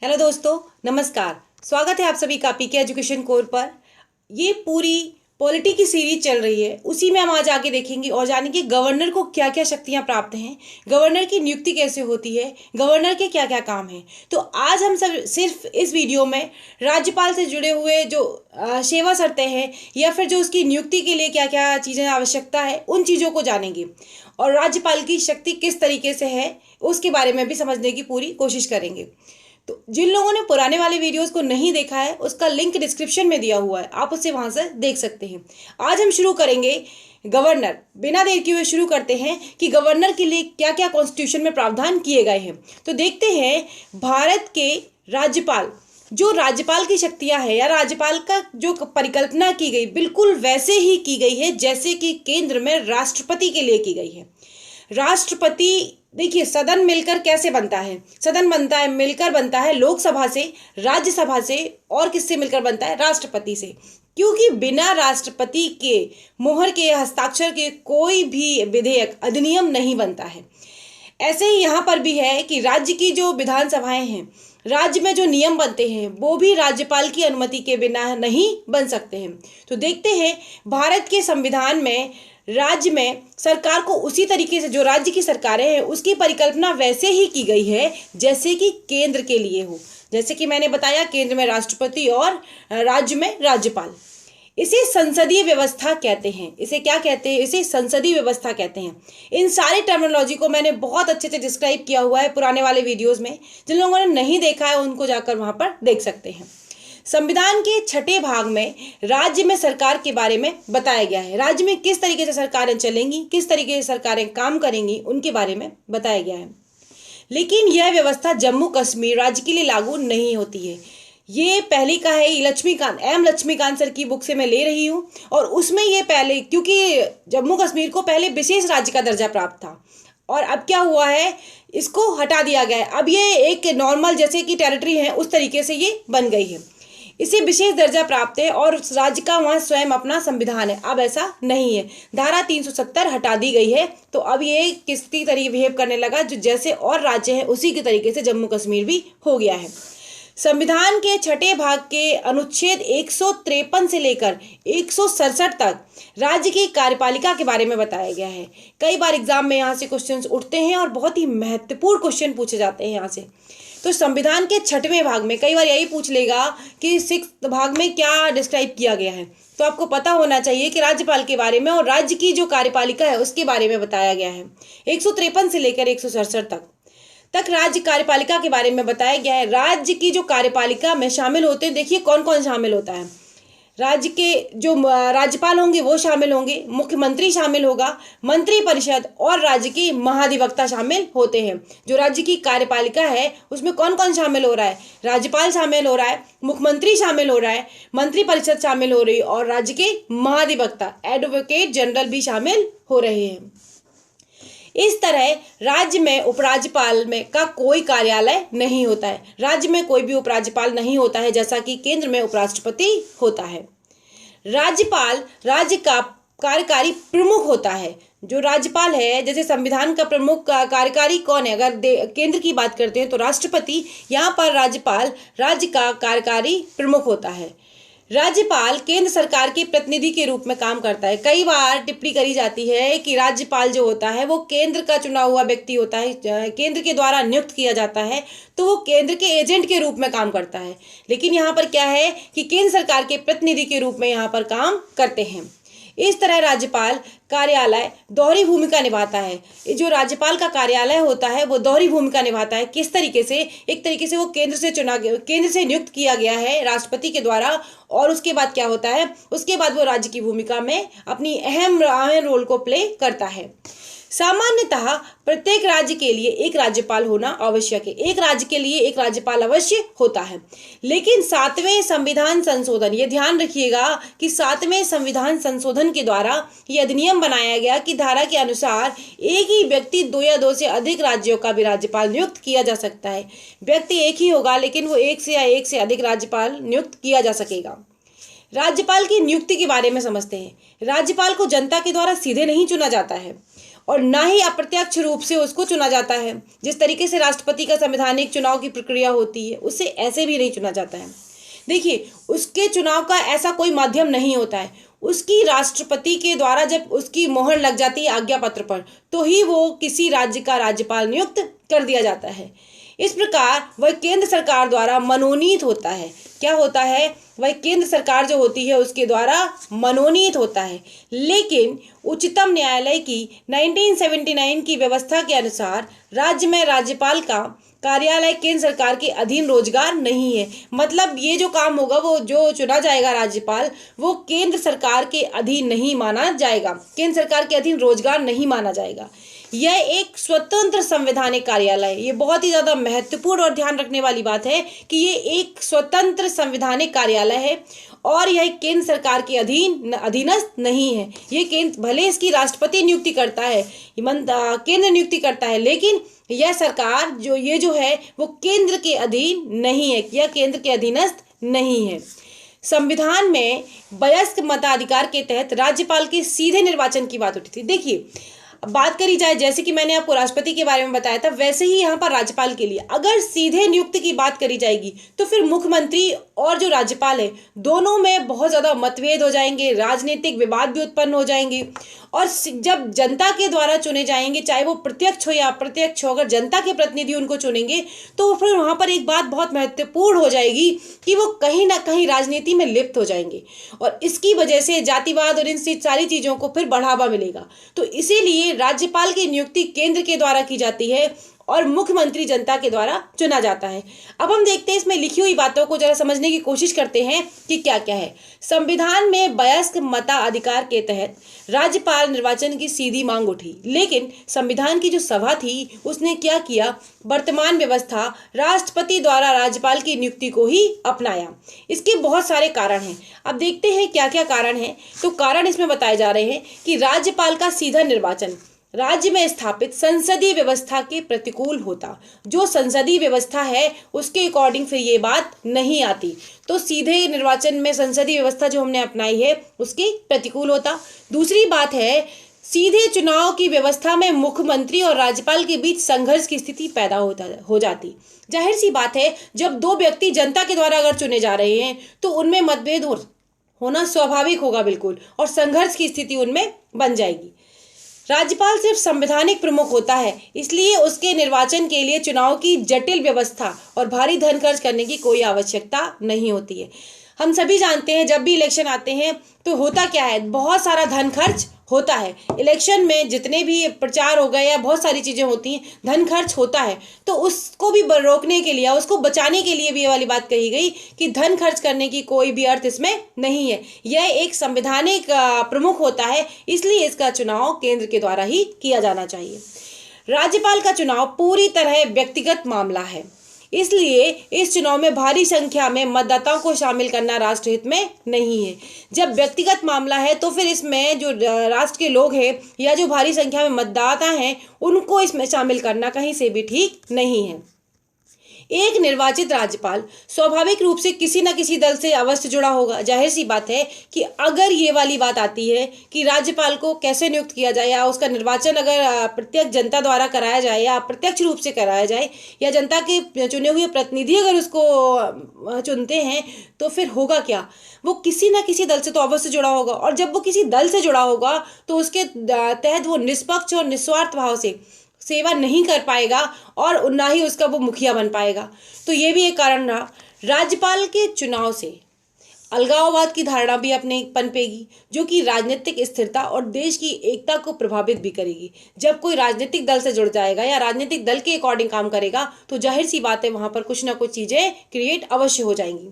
Hello दोस्तों, नमस्कार। स्वागत है आप सभी का पीके एजुकेशन कोर पर। ये पूरी पॉलिटी की सीरीज चल रही है, उसी में हम आज आगे देखेंगे और जानेंगे गवर्नर को क्या क्या शक्तियां प्राप्त हैं, गवर्नर की नियुक्ति कैसे होती है, गवर्नर के क्या क्या काम हैं। तो आज हम सब सिर्फ इस वीडियो में राज्यपाल से जुड़े हुए जो सेवा शर्तें हैं या फिर जो उसकी नियुक्ति के लिए क्या क्या चीज़ें आवश्यकता है, उन चीज़ों को जानेंगे और राज्यपाल की शक्ति किस तरीके से है उसके बारे में भी समझने की पूरी कोशिश करेंगे। तो जिन लोगों ने पुराने वाले वीडियोस को नहीं देखा है, उसका लिंक डिस्क्रिप्शन में दिया हुआ है, आप उसे वहां से देख सकते हैं। आज हम शुरू करेंगे गवर्नर। बिना देर किए हुए शुरू करते हैं कि गवर्नर के लिए क्या क्या कॉन्स्टिट्यूशन में प्रावधान किए गए हैं। तो देखते हैं भारत के राज्यपाल, जो राज्यपाल की शक्तियां हैं या राज्यपाल का जो परिकल्पना की गई बिल्कुल वैसे ही की गई है जैसे कि केंद्र में राष्ट्रपति के लिए की गई है। राष्ट्रपति, देखिए सदन मिलकर कैसे बनता है, सदन बनता है मिलकर बनता है लोकसभा से, राज्यसभा से और किससे मिलकर बनता है, राष्ट्रपति से। क्योंकि बिना राष्ट्रपति के मोहर के हस्ताक्षर के कोई भी विधेयक अधिनियम नहीं बनता है। ऐसे ही यहाँ पर भी है कि राज्य की जो विधानसभाएं हैं, राज्य में जो नियम बनते हैं वो भी राज्यपाल की अनुमति के बिना नहीं बन सकते हैं। तो देखते हैं भारत के संविधान में राज्य में सरकार को उसी तरीके से जो राज्य की सरकारें हैं उसकी परिकल्पना वैसे ही की गई है जैसे कि केंद्र के लिए हो। जैसे कि मैंने बताया, केंद्र में राष्ट्रपति और राज्य में राज्यपाल। इसे संसदीय व्यवस्था कहते हैं। इसे क्या कहते हैं? इसे संसदीय व्यवस्था कहते हैं। इन सारे टर्मिनोलॉजी को मैंने बहुत अच्छे से डिस्क्राइब किया हुआ है पुराने वाले वीडियोस में। जिन लोगों ने नहीं देखा है उनको जाकर वहां पर देख सकते हैं। संविधान के छठे भाग में राज्य में सरकार के बारे में बताया गया है। राज्य में किस तरीके से सरकारें चलेंगी, किस तरीके से सरकारें काम करेंगी, उनके बारे में बताया गया है। लेकिन यह व्यवस्था जम्मू कश्मीर राज्य के लिए लागू नहीं होती है। ये पहले का है, लक्ष्मीकांत सर की बुक से मैं ले रही हूँ और उसमें ये पहले, क्योंकि जम्मू कश्मीर को पहले विशेष राज्य का दर्जा प्राप्त था और अब क्या हुआ है, इसको हटा दिया गया है। अब ये एक नॉर्मल जैसे कि टेरिटरी है उस तरीके से ये बन गई है। इसे विशेष दर्जा प्राप्त है और राज्य का वहाँ स्वयं अपना संविधान है। अब ऐसा नहीं है, धारा 370 हटा दी गई है। तो अब ये किसी तरीके बिहेव करने लगा जो जैसे और राज्य है उसी के तरीके से जम्मू कश्मीर भी हो गया है। संविधान के छठे भाग के अनुच्छेद 153 से लेकर 167 तक राज्य की कार्यपालिका के बारे में बताया गया है। कई बार एग्जाम में यहाँ से क्वेश्चंस उठते हैं और बहुत ही महत्वपूर्ण क्वेश्चन पूछे जाते हैं यहाँ से। तो संविधान के छठवें भाग में कई बार यही पूछ लेगा कि 6th भाग में क्या डिस्क्राइब किया गया है। तो आपको पता होना चाहिए कि राज्यपाल के बारे में और राज्य की जो कार्यपालिका है उसके बारे में बताया गया है। 153 से लेकर 167 तक राज्य कार्यपालिका के बारे में बताया गया है। राज्य की जो कार्यपालिका में शामिल होते हैं, देखिए कौन कौन शामिल होता है। राज्य के जो राज्यपाल होंगे वो शामिल होंगे, मुख्यमंत्री शामिल होगा, मंत्री परिषद और राज्य के महाधिवक्ता शामिल होते हैं। जो राज्य की कार्यपालिका है उसमें कौन कौन शामिल हो रहा है, राज्यपाल शामिल हो रहा है, मुख्यमंत्री शामिल हो रहा है, मंत्री परिषद शामिल हो रही है और राज्य के महाधिवक्ता एडवोकेट जनरल भी शामिल हो रहे हैं। इस तरह राज्य में उपराज्यपाल में का कोई कार्यालय नहीं होता है। राज्य में कोई भी उपराज्यपाल नहीं होता है जैसा कि केंद्र में उपराष्ट्रपति होता है। राज्यपाल राज्य का कार्यकारी प्रमुख होता है। जो राज्यपाल है, जैसे संविधान का प्रमुख कार्यकारी कौन है, अगर केंद्र की बात करते हैं तो राष्ट्रपति, यहाँ पर राज्यपाल राज्य का कार्यकारी प्रमुख होता है। राज्यपाल केंद्र सरकार के प्रतिनिधि के रूप में काम करता है। कई बार टिप्पणी करी जाती है कि राज्यपाल जो होता है वो केंद्र का चुना हुआ व्यक्ति होता है, केंद्र के द्वारा नियुक्त किया जाता है, तो वो केंद्र के एजेंट के रूप में काम करता है। लेकिन यहाँ पर क्या है कि केंद्र सरकार के प्रतिनिधि के रूप में यहाँ पर काम करते हैं। इस तरह राज्यपाल कार्यालय दोहरी भूमिका निभाता है। जो राज्यपाल का कार्यालय होता है वो दोहरी भूमिका निभाता है। किस तरीके से? एक तरीके से वो केंद्र से नियुक्त किया गया है राष्ट्रपति के द्वारा और उसके बाद क्या होता है, उसके बाद वो राज्य की भूमिका में अपनी अहम रोल को प्ले करता है। सामान्यतः प्रत्येक राज्य के लिए एक राज्यपाल होना आवश्यक है। एक राज्य के लिए एक राज्यपाल अवश्य होता है। लेकिन 7वें संविधान संशोधन, ये ध्यान रखिएगा कि 7वें संविधान संशोधन के द्वारा ये अधिनियम बनाया गया कि धारा के अनुसार एक ही व्यक्ति 2 या 2 से अधिक राज्यों का भी राज्यपाल नियुक्त किया जा सकता है। व्यक्ति एक ही होगा लेकिन वो एक से अधिक राज्यपाल नियुक्त किया जा सकेगा। राज्यपाल की नियुक्ति के बारे में समझते हैं। राज्यपाल को जनता के द्वारा सीधे नहीं चुना जाता है और ना ही अप्रत्यक्ष रूप से उसको चुना जाता है। जिस तरीके से राष्ट्रपति का संवैधानिक चुनाव की प्रक्रिया होती है उससे ऐसे भी नहीं चुना जाता है। देखिए, उसके चुनाव का ऐसा कोई माध्यम नहीं होता है। उसकी राष्ट्रपति के द्वारा जब उसकी मोहर लग जाती है आज्ञा पत्र पर, तो ही वो किसी राज्य का राज्यपाल नियुक्त कर दिया जाता है। इस प्रकार वह केंद्र सरकार द्वारा मनोनीत होता है। क्या होता है? वह केंद्र सरकार जो होती है उसके द्वारा मनोनीत होता है। लेकिन उच्चतम न्यायालय की 1979 की व्यवस्था के अनुसार राज्य में राज्यपाल का कार्यालय केंद्र सरकार के अधीन रोजगार नहीं है। मतलब ये जो काम होगा, वो जो चुना जाएगा राज्यपाल, वो केंद्र सरकार के अधीन नहीं माना जाएगा, केंद्र सरकार के अधीन रोजगार नहीं माना जाएगा। यह एक स्वतंत्र संवैधानिक कार्यालय है। ये बहुत ही ज़्यादा महत्वपूर्ण और ध्यान रखने वाली बात है कि ये एक स्वतंत्र संवैधानिक कार्यालय है और यह केंद्र सरकार के अधीनस्थ नहीं है। ये केंद्र, भले इसकी राष्ट्रपति नियुक्ति करता है, केंद्र नियुक्ति करता है, लेकिन यह सरकार जो है वो केंद्र के अधीन नहीं है, यह केंद्र के अधीनस्थ नहीं है। संविधान में वयस्क मताधिकार के तहत राज्यपाल के सीधे निर्वाचन की बात उठी थी। देखिए, बात करी जाए, जैसे कि मैंने आपको राष्ट्रपति के बारे में बताया था, वैसे ही यहाँ पर राज्यपाल के लिए अगर सीधे नियुक्ति की बात करी जाएगी तो फिर मुख्यमंत्री और जो राज्यपाल है दोनों में बहुत ज़्यादा मतभेद हो जाएंगे, राजनीतिक विवाद भी उत्पन्न हो जाएंगे। और जब जनता के द्वारा चुने जाएंगे, चाहे वो प्रत्यक्ष हो या अप्रत्यक्ष हो, अगर जनता के प्रतिनिधि उनको चुनेंगे तो फिर वहाँ पर एक बात बहुत महत्वपूर्ण हो जाएगी कि वो कहीं ना कहीं राजनीति में लिप्त हो जाएंगे और इसकी वजह से जातिवाद और इन सारी चीज़ों को फिर बढ़ावा मिलेगा। तो इसीलिए राज्यपाल की नियुक्ति केंद्र के द्वारा की जाती है और मुख्यमंत्री जनता के द्वारा चुना जाता है। अब हम देखते हैं, इसमें लिखी हुई बातों को जरा समझने की कोशिश करते हैं कि क्या क्या है। संविधान में वयस्क मताधिकार के तहत राज्यपाल निर्वाचन की सीधी मांग उठी, लेकिन संविधान की जो सभा थी उसने क्या किया, वर्तमान व्यवस्था राष्ट्रपति द्वारा राज्यपाल की नियुक्ति को ही अपनाया। इसके बहुत सारे कारण हैं। अब देखते हैं क्या क्या कारण हैं। तो कारण इसमें बताए जा रहे हैं कि राज्यपाल का सीधा निर्वाचन राज्य में स्थापित संसदीय व्यवस्था के प्रतिकूल होता। जो संसदीय व्यवस्था है उसके अकॉर्डिंग फिर ये बात नहीं आती, तो सीधे निर्वाचन में संसदीय व्यवस्था जो हमने अपनाई है उसके प्रतिकूल होता। दूसरी बात है, सीधे चुनाव की व्यवस्था में मुख्यमंत्री और राज्यपाल के बीच संघर्ष की स्थिति पैदा हो जाती। जाहिर सी बात है, जब दो व्यक्ति जनता के द्वारा अगर चुने जा रहे हैं तो उनमें मतभेद होना स्वाभाविक होगा बिल्कुल, और संघर्ष की स्थिति उनमें बन जाएगी। राज्यपाल सिर्फ संवैधानिक प्रमुख होता है, इसलिए उसके निर्वाचन के लिए चुनाव की जटिल व्यवस्था और भारी धन खर्च करने की कोई आवश्यकता नहीं होती है। हम सभी जानते हैं जब भी इलेक्शन आते हैं तो होता क्या है, बहुत सारा धन खर्च होता है। इलेक्शन में जितने भी प्रचार हो गए या बहुत सारी चीज़ें होती हैं, धन खर्च होता है। तो उसको भी रोकने के लिए, उसको बचाने के लिए भी ये वाली बात कही गई कि धन खर्च करने की कोई भी अर्थ इसमें नहीं है। यह एक संवैधानिक प्रमुख होता है, इसलिए इसका चुनाव केंद्र के द्वारा ही किया जाना चाहिए। राज्यपाल का चुनाव पूरी तरह व्यक्तिगत मामला है, इसलिए इस चुनाव में भारी संख्या में मतदाताओं को शामिल करना राष्ट्रहित में नहीं है। जब व्यक्तिगत मामला है तो फिर इसमें जो राष्ट्र के लोग हैं या जो भारी संख्या में मतदाता हैं उनको इसमें शामिल करना कहीं से भी ठीक नहीं है। एक निर्वाचित राज्यपाल स्वाभाविक रूप से किसी न किसी दल से अवश्य जुड़ा होगा। जाहिर सी बात है कि अगर ये वाली बात आती है कि राज्यपाल को कैसे नियुक्त किया जाए या उसका निर्वाचन अगर प्रत्यक्ष जनता द्वारा कराया जाए या अप्रत्यक्ष रूप से कराया जाए या जनता के चुने हुए प्रतिनिधि अगर उसको चुनते हैं, तो फिर होगा क्या, वो किसी न किसी दल से तो अवश्य जुड़ा होगा। और जब वो किसी दल से जुड़ा होगा तो उसके तहत वो निष्पक्ष और निस्वार्थ भाव से सेवा नहीं कर पाएगा और ना ही उसका वो मुखिया बन पाएगा। तो ये भी एक कारण रहा। राज्यपाल के चुनाव से अलगाववाद की धारणा भी अपने पनपेगी, जो कि राजनीतिक स्थिरता और देश की एकता को प्रभावित भी करेगी। जब कोई राजनीतिक दल से जुड़ जाएगा या राजनीतिक दल के अकॉर्डिंग काम करेगा तो जाहिर सी बात है वहाँ पर कुछ ना कुछ चीज़ें क्रिएट अवश्य हो जाएंगी।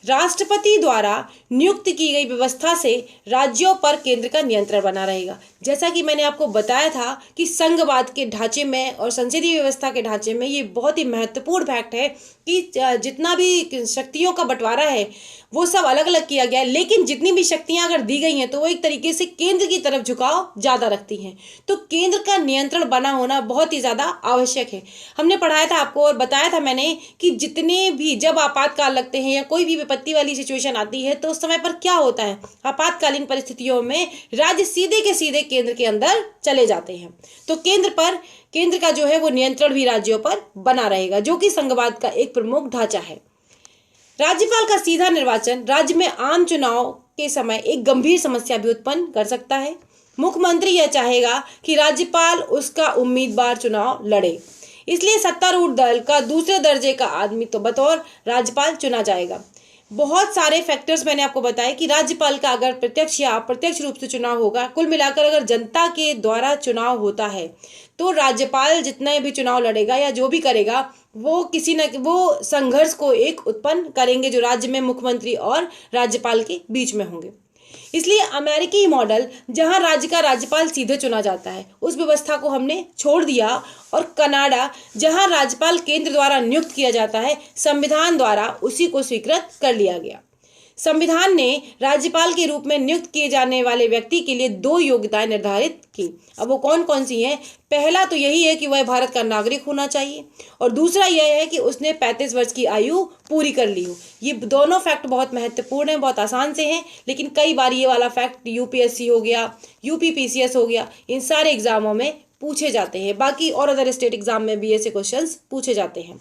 राष्ट्रपति द्वारा नियुक्त की गई व्यवस्था से राज्यों पर केंद्र का नियंत्रण बना रहेगा। जैसा कि मैंने आपको बताया था कि संघवाद के ढांचे में और संसदीय व्यवस्था के ढांचे में ये बहुत ही महत्वपूर्ण फैक्ट है कि जितना भी शक्तियों का बंटवारा है वो सब अलग अलग किया गया है, लेकिन जितनी भी शक्तियां अगर दी गई हैं तो वो एक तरीके से केंद्र की तरफ झुकाव ज़्यादा रखती हैं। तो केंद्र का नियंत्रण बना होना बहुत ही ज़्यादा आवश्यक है। हमने पढ़ाया था आपको और बताया था मैंने कि जितने भी जब आपातकाल लगते हैं या कोई भी विपत्ति वाली सिचुएशन आती है तो उस समय पर क्या होता है, आपातकालीन परिस्थितियों में राज्य सीधे के सीधे केंद्र के अंदर चले जाते हैं। तो केंद्र का जो है वो नियंत्रण भी राज्यों पर बना रहेगा, जो कि संघवाद का एक प्रमुख ढांचा है। राज्यपाल का सीधा निर्वाचन राज्य में आम चुनाव के समय एक गंभीर समस्या भी उत्पन्न कर सकता है। मुख्यमंत्री यह चाहेगा कि राज्यपाल उसका उम्मीदवार चुनाव लड़े, इसलिए सत्तारूढ़ दल का दूसरे दर्जे का आदमी तो बतौर राज्यपाल चुना जाएगा। बहुत सारे फैक्टर्स मैंने आपको बताए कि राज्यपाल का अगर प्रत्यक्ष या अप्रत्यक्ष रूप से चुनाव होगा, कुल मिलाकर अगर जनता के द्वारा चुनाव होता है तो राज्यपाल जितने भी चुनाव लड़ेगा या जो भी करेगा वो वो संघर्ष को एक उत्पन्न करेंगे जो राज्य में मुख्यमंत्री और राज्यपाल के बीच में होंगे। इसलिए अमेरिकी मॉडल जहां राज्य का राज्यपाल सीधे चुना जाता है उस व्यवस्था को हमने छोड़ दिया, और कनाडा जहां राज्यपाल केंद्र द्वारा नियुक्त किया जाता है संविधान द्वारा उसी को स्वीकृत कर लिया गया। संविधान ने राज्यपाल के रूप में नियुक्त किए जाने वाले व्यक्ति के लिए 2 योग्यताएं निर्धारित की। अब वो कौन कौन सी हैं? पहला तो यही है कि वह भारत का नागरिक होना चाहिए, और दूसरा यह है कि उसने 35 वर्ष की आयु पूरी कर ली हो। ये दोनों फैक्ट बहुत महत्वपूर्ण हैं, बहुत आसान से हैं, लेकिन कई बार ये वाला फैक्ट यूपीएससी हो गया, यूपीपीसीएस हो गया, इन सारे एग्जामों में पूछे जाते हैं। बाकी और अदर स्टेट एग्जाम में भी ऐसे क्वेश्चंस पूछे जाते हैं।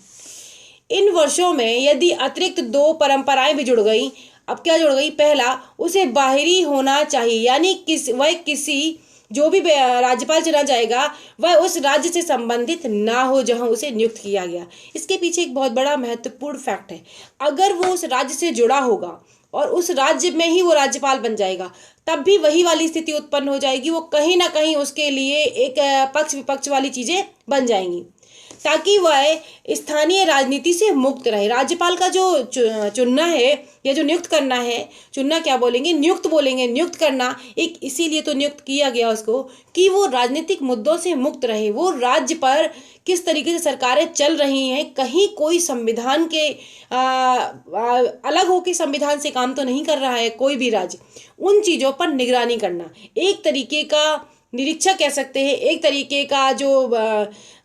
इन वर्षों में यदि अतिरिक्त 2 परंपराएं भी जुड़ गई। अब क्या जुड़ गई? पहला, उसे बाहरी होना चाहिए, यानी किसी जो भी राज्यपाल चुना जाएगा वह उस राज्य से संबंधित ना हो जहां उसे नियुक्त किया गया। इसके पीछे एक बहुत बड़ा महत्वपूर्ण फैक्ट है। अगर वो उस राज्य से जुड़ा होगा और उस राज्य में ही वो राज्यपाल बन जाएगा, तब भी वही वाली स्थिति उत्पन्न हो जाएगी। वो कहीं ना कहीं उसके लिए एक पक्ष विपक्ष वाली चीजें बन जाएंगी, ताकि वह स्थानीय राजनीति से मुक्त रहे। राज्यपाल का जो चुनना है या जो नियुक्त करना है, चुनना क्या बोलेंगे, नियुक्त बोलेंगे, नियुक्त करना, एक इसीलिए तो नियुक्त किया गया उसको कि वो राजनीतिक मुद्दों से मुक्त रहे। वो राज्य पर किस तरीके से सरकारें चल रही हैं, कहीं कोई संविधान के अलग होकर संविधान से काम तो नहीं कर रहा है कोई भी राज्य, उन चीज़ों पर निगरानी करना, एक तरीके का निरीक्षक कह सकते हैं, एक तरीके का जो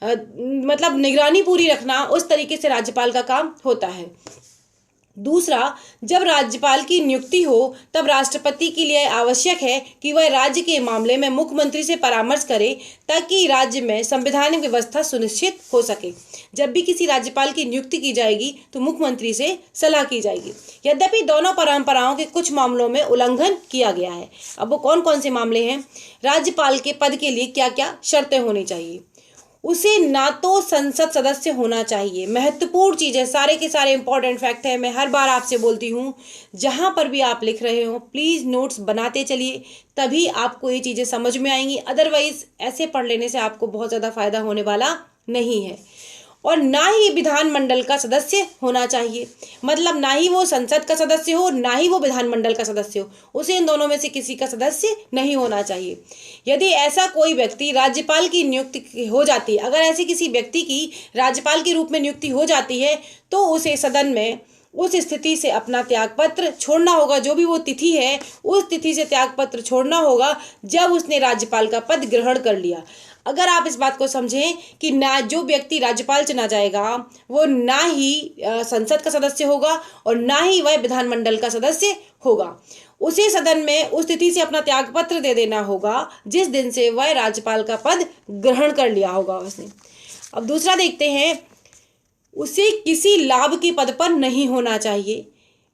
मतलब निगरानी पूरी रखना, उस तरीके से राज्यपाल का काम होता है। दूसरा, जब राज्यपाल की नियुक्ति हो तब राष्ट्रपति के लिए आवश्यक है कि वह राज्य के मामले में मुख्यमंत्री से परामर्श करे, ताकि राज्य में संवैधानिक व्यवस्था सुनिश्चित हो सके। जब भी किसी राज्यपाल की नियुक्ति की जाएगी तो मुख्यमंत्री से सलाह की जाएगी। यद्यपि दोनों परंपराओं के कुछ मामलों में उल्लंघन किया गया है। अब वो कौन कौन से मामले हैं? राज्यपाल के पद के लिए क्या क्या शर्तें होनी चाहिए? उसे ना तो संसद सदस्य होना चाहिए, महत्वपूर्ण चीज़ है, सारे के सारे इंपॉर्टेंट फैक्ट है। मैं हर बार आपसे बोलती हूँ, जहाँ पर भी आप लिख रहे हो प्लीज़ नोट्स बनाते चलिए, तभी आपको ये चीज़ें समझ में आएंगी। अदरवाइज ऐसे पढ़ लेने से आपको बहुत ज़्यादा फायदा होने वाला नहीं है। और ना ही विधानमंडल का सदस्य होना चाहिए, मतलब ना ही वो संसद का सदस्य हो, ना ही वो विधानमंडल का सदस्य हो, उसे इन दोनों में से किसी का सदस्य नहीं होना चाहिए। यदि ऐसा कोई व्यक्ति राज्यपाल की नियुक्ति हो जाती है, अगर ऐसे किसी व्यक्ति की राज्यपाल के रूप में नियुक्ति हो जाती है, तो उसे सदन में उस स्थिति से अपना त्यागपत्र छोड़ना होगा। जो भी वो तिथि है, उस तिथि से त्यागपत्र छोड़ना होगा जब उसने राज्यपाल का पद ग्रहण कर लिया। अगर आप इस बात को समझें कि ना जो व्यक्ति राज्यपाल चुना जाएगा वो ना ही संसद का सदस्य होगा और ना ही वह विधानमंडल का सदस्य होगा, उसे सदन में उस तिथि से अपना त्यागपत्र दे देना होगा जिस दिन से वह राज्यपाल का पद ग्रहण कर लिया होगा उसने। अब दूसरा देखते हैं, उसे किसी लाभ के पद पर नहीं होना चाहिए।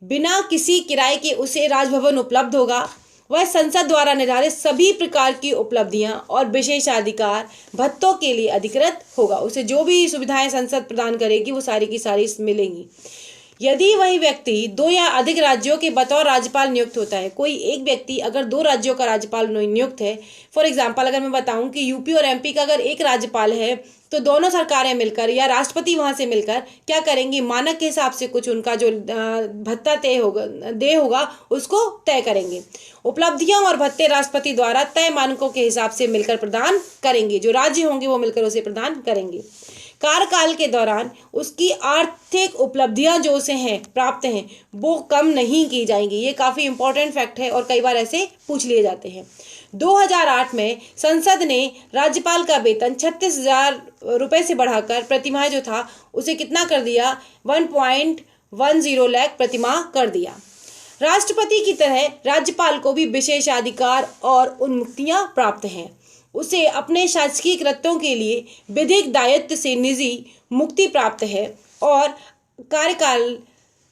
बिना किसी किराए के उसे राजभवन उपलब्ध होगा। वह संसद द्वारा निर्धारित सभी प्रकार की उपलब्धियां और विशेषाधिकार भत्तों के लिए अधिकृत होगा। उसे जो भी सुविधाएं संसद प्रदान करेगी वो सारी की सारी मिलेंगी। यदि वही व्यक्ति 2 या अधिक राज्यों के बतौर राज्यपाल नियुक्त होता है, कोई एक व्यक्ति अगर 2 राज्यों का राज्यपाल नियुक्त है, फॉर एग्जाम्पल अगर मैं बताऊं कि यूपी और एमपी का अगर एक राज्यपाल है, तो दोनों सरकारें मिलकर या राष्ट्रपति वहां से मिलकर क्या करेंगी, मानक के हिसाब से कुछ उनका जो भत्ता तय होगा उसको तय करेंगे। उपलब्धियां और भत्ते राष्ट्रपति द्वारा तय मानकों के हिसाब से मिलकर प्रदान करेंगे, जो राज्य होंगे वो मिलकर उसे प्रदान करेंगे। कार्यकाल के दौरान उसकी आर्थिक उपलब्धियां जो उसे हैं प्राप्त हैं वो कम नहीं की जाएंगी। ये काफ़ी इंपॉर्टेंट फैक्ट है और कई बार ऐसे पूछ लिए जाते हैं। 2008 में संसद ने राज्यपाल का वेतन 36,000 रुपये से बढ़ाकर प्रतिमाह जो था उसे कितना कर दिया, 10 लाख प्रतिमाह कर दिया। राष्ट्रपति की तरह राज्यपाल को भी विशेषाधिकार और उन्मुक्तियां प्राप्त हैं। उसे अपने शासकीय कृत्यों के लिए विधिक दायित्व से निजी मुक्ति प्राप्त है और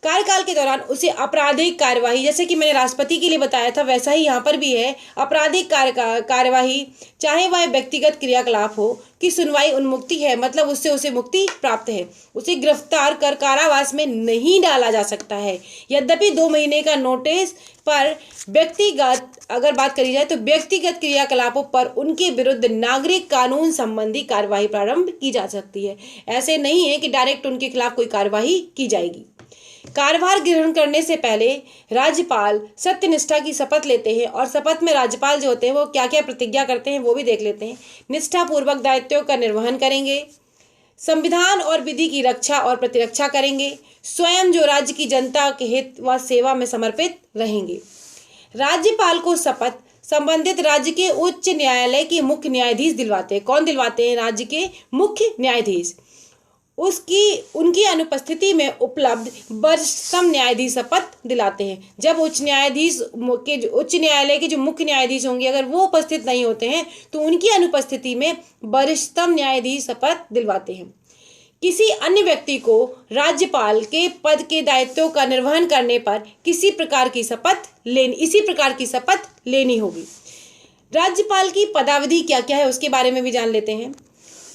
कार्यकाल के दौरान उसे आपराधिक कार्यवाही, जैसे कि मैंने राष्ट्रपति के लिए बताया था वैसा ही यहाँ पर भी है, आपराधिक कार्यवाही चाहे वह व्यक्तिगत क्रियाकलाप हो की सुनवाई उन्मुक्ति है, मतलब उससे उसे मुक्ति प्राप्त है। उसे गिरफ्तार कर कारावास में नहीं डाला जा सकता है। यद्यपि 2 महीने का नोटिस पर व्यक्तिगत अगर बात करी जाए तो व्यक्तिगत क्रियाकलापों पर उनके विरुद्ध नागरिक कानून संबंधी कार्यवाही प्रारंभ की जा सकती है। ऐसे नहीं है कि डायरेक्ट उनके खिलाफ कोई कार्यवाही की जाएगी। कार्यभार ग्रहण करने से पहले राज्यपाल सत्यनिष्ठा की शपथ लेते हैं और शपथ में राज्यपाल जो होते हैं वो क्या क्या प्रतिज्ञा करते हैं वो भी देख लेते हैं। निष्ठापूर्वक दायित्वों का निर्वहन करेंगे, संविधान और विधि की रक्षा और प्रतिरक्षा करेंगे, स्वयं जो राज्य की जनता के हित व सेवा में समर्पित रहेंगे। राज्यपाल को शपथ संबंधित राज्य के उच्च न्यायालय के मुख्य न्यायाधीश दिलवाते हैं। कौन दिलवाते हैं? राज्य के मुख्य न्यायाधीश। उनकी अनुपस्थिति में उपलब्ध वरिष्ठतम न्यायाधीश शपथ दिलाते हैं। जब उच्च न्यायालय के जो मुख्य न्यायाधीश होंगे अगर वो उपस्थित नहीं होते हैं तो उनकी अनुपस्थिति में वरिष्ठतम न्यायाधीश शपथ दिलवाते हैं। किसी अन्य व्यक्ति को राज्यपाल के पद के दायित्वों का निर्वहन करने पर इसी प्रकार की शपथ लेनी होगी। राज्यपाल की पदावधि क्या क्या है उसके बारे में भी जान लेते हैं।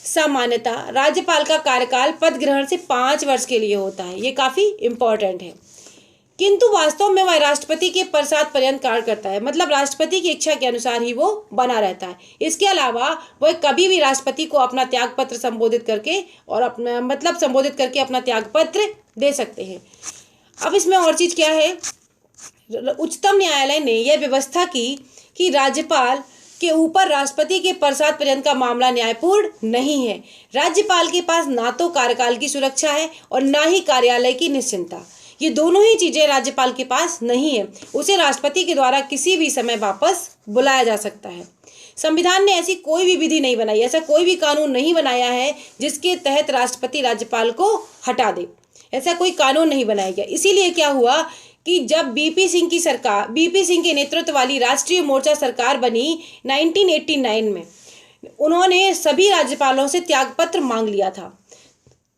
सामान्यतः राज्यपाल का कार्यकाल पद ग्रहण से 5 वर्ष के लिए होता है, ये काफी इंपॉर्टेंट है, किंतु वास्तव में वह राष्ट्रपति के प्रसाद पर्यंत कार्य करता है, मतलब राष्ट्रपति की इच्छा के अनुसार ही वो बना रहता है। इसके अलावा वह कभी भी राष्ट्रपति को अपना त्याग पत्र संबोधित करके अपना त्याग पत्र दे सकते हैं। अब इसमें और चीज क्या है, उच्चतम न्यायालय ने यह व्यवस्था की कि राज्यपाल के ऊपर राष्ट्रपति के प्रसाद पर्यंत का मामला न्यायपूर्ण नहीं है। राज्यपाल के पास ना तो कार्यकाल की सुरक्षा है और ना ही कार्यालय की निश्चिंतता, ये दोनों ही चीजें राज्यपाल के पास नहीं है। उसे राष्ट्रपति के द्वारा किसी भी समय वापस बुलाया जा सकता है। संविधान ने ऐसी कोई भी विधि नहीं बनाई, ऐसा कोई भी कानून नहीं बनाया है जिसके तहत राष्ट्रपति राज्यपाल को हटा दे, ऐसा कोई कानून नहीं बनाया गया। इसीलिए क्या हुआ कि जब बीपी सिंह के नेतृत्व वाली राष्ट्रीय मोर्चा सरकार बनी 1989 में, उन्होंने सभी राज्यपालों से त्यागपत्र मांग लिया था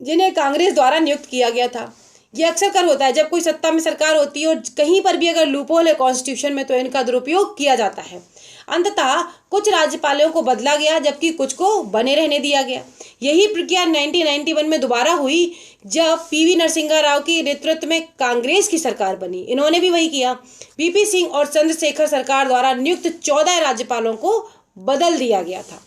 जिन्हें कांग्रेस द्वारा नियुक्त किया गया था। ये अक्सर कर होता है जब कोई सत्ता में सरकार होती है और कहीं पर भी अगर लूपहोल है कॉन्स्टिट्यूशन में तो इनका दुरुपयोग किया जाता है। अंततः कुछ राज्यपालों को बदला गया जबकि कुछ को बने रहने दिया गया। यही प्रक्रिया 1991 में दोबारा हुई जब पीवी नरसिम्हा राव के नेतृत्व में कांग्रेस की सरकार बनी, इन्होंने भी वही किया। वीपी सिंह और चंद्रशेखर सरकार द्वारा नियुक्त 14 राज्यपालों को बदल दिया गया था।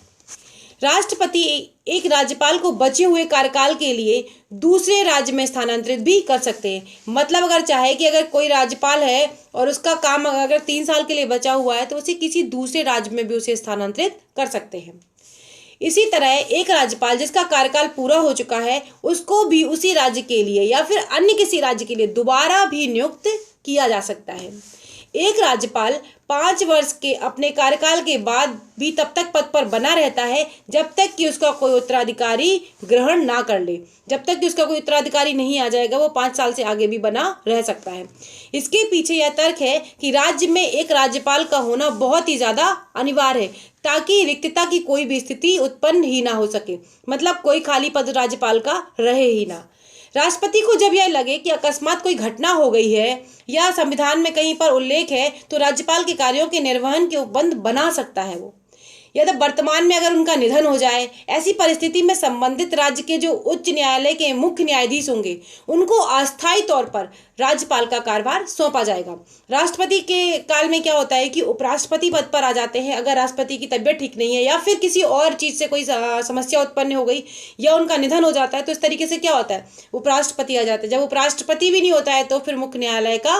राष्ट्रपति एक राज्यपाल को बचे हुए कार्यकाल के लिए दूसरे राज्य में स्थानांतरित भी कर सकते हैं। मतलब अगर चाहे कि अगर कोई राज्यपाल है और उसका काम अगर 3 साल के लिए बचा हुआ है तो उसे किसी दूसरे राज्य में भी उसे स्थानांतरित कर सकते हैं। इसी तरह एक राज्यपाल जिसका कार्यकाल पूरा हो चुका है उसको भी उसी राज्य के लिए या फिर अन्य किसी राज्य के लिए दोबारा भी नियुक्त किया जा सकता है। एक राज्यपाल 5 वर्ष के अपने कार्यकाल के बाद भी तब तक पद पर बना रहता है जब तक कि उसका कोई उत्तराधिकारी ग्रहण ना कर ले। जब तक कि उसका कोई उत्तराधिकारी नहीं आ जाएगा वो 5 साल से आगे भी बना रह सकता है। इसके पीछे यह तर्क है कि राज्य में एक राज्यपाल का होना बहुत ही ज्यादा अनिवार्य है ताकि रिक्तता की कोई भी स्थिति उत्पन्न ही ना हो सके, मतलब कोई खाली पद राज्यपाल का रहे ही ना। राष्ट्रपति को जब यह लगे कि अकस्मात कोई घटना हो गई है या संविधान में कहीं पर उल्लेख है तो राज्यपाल के कार्यों के निर्वहन के उपबंध बना सकता है वो। यदि वर्तमान में अगर उनका निधन हो जाए, ऐसी परिस्थिति में संबंधित राज्य के जो उच्च न्यायालय के मुख्य न्यायाधीश होंगे उनको अस्थायी तौर पर राज्यपाल का कार्यभार सौंपा जाएगा। राष्ट्रपति के काल में क्या होता है कि उपराष्ट्रपति पद पर आ जाते हैं अगर राष्ट्रपति की तबीयत ठीक नहीं है या फिर किसी और चीज से कोई समस्या उत्पन्न हो गई या उनका निधन हो जाता है तो इस तरीके से क्या होता है उपराष्ट्रपति आ जाते हैं। जब उपराष्ट्रपति भी नहीं होता है तो फिर मुख्य न्यायालय का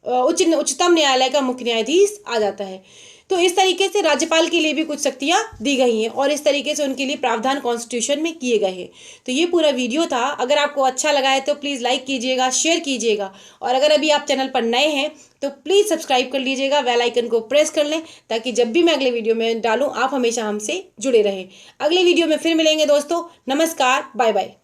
उच्चतम न्यायालय का मुख्य न्यायाधीश आ जाता है। तो इस तरीके से राज्यपाल के लिए भी कुछ शक्तियां दी गई हैं और इस तरीके से उनके लिए प्रावधान कॉन्स्टिट्यूशन में किए गए हैं। तो ये पूरा वीडियो था। अगर आपको अच्छा लगा है तो प्लीज़ लाइक कीजिएगा, शेयर कीजिएगा और अगर अभी आप चैनल पर नए हैं तो प्लीज़ सब्सक्राइब कर लीजिएगा, बेल आइकन को प्रेस कर लें ताकि जब भी मैं अगले वीडियो में डालूँ आप हमेशा हमसे जुड़े रहें। अगले वीडियो में फिर मिलेंगे दोस्तों। नमस्कार, बाय बाय।